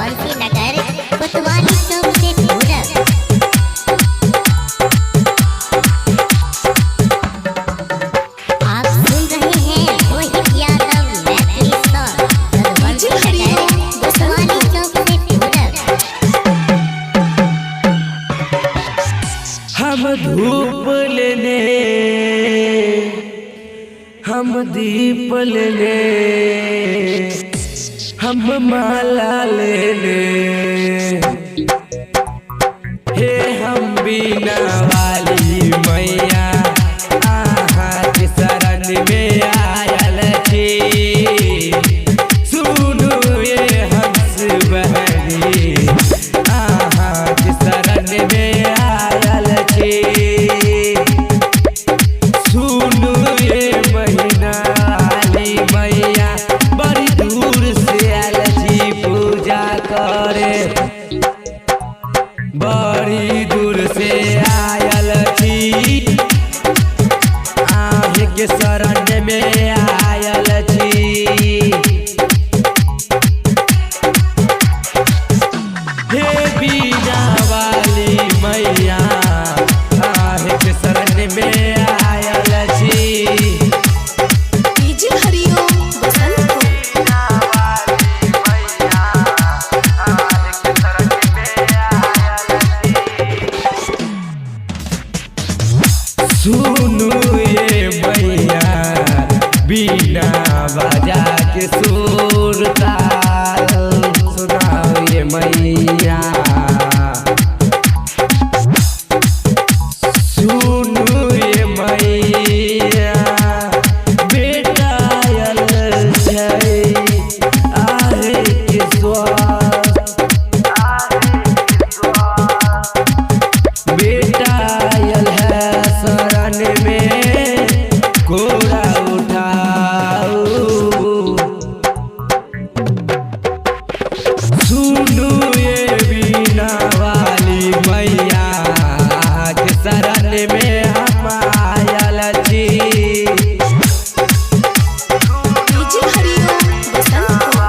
बंसी नगर कोतवाली चौक से पूरब। आप सुन रहे हैं रोहित यादव मैथिली सॉन्ग बंसी नगर कोतवाली चौक से पूरब। हम धूप लेने हम दीप लेने हम माला लेने हे हम बीना वाली मैया आहाँ के शरण में आयल छी। सुनो ये हंस बहनी आहाँ के शरण में आयल छी। सुनो ये महीना वाली मैया बड़ी दूर से आयल छी पूजा करे। बड़ी दूर से आयल छी आहाँ के शरण में आयल छी। हे बीना वाली मैया आहाँ के शरण में आयल छी। डीजे हरिओम बसंत को सुनो ये मैया बीना बजा के सुर ताल सुनाओ ये मैया। सुनो ये मैया बेटा आयल छै आहे के स्वाद बेटा आयल है शरण में कोरा उठाओ। सुनो ये बीना वाली मैया के शरण में हम आयल छी। डीजे हरिओम बसंत को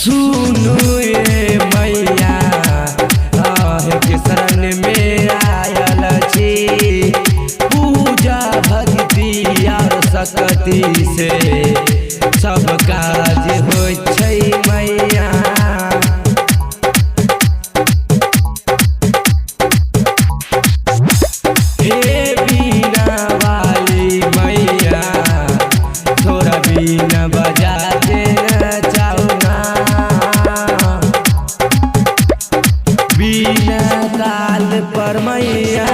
सुनो ये मैया आहाँ के शरण में आयल छी। पूजा भक्ति और शक्ति से सब काज होइ छै मैया। हे बीना वाली मैया थोड़ा बीना बजा देना चाहो ना। बीना ताल पर मैया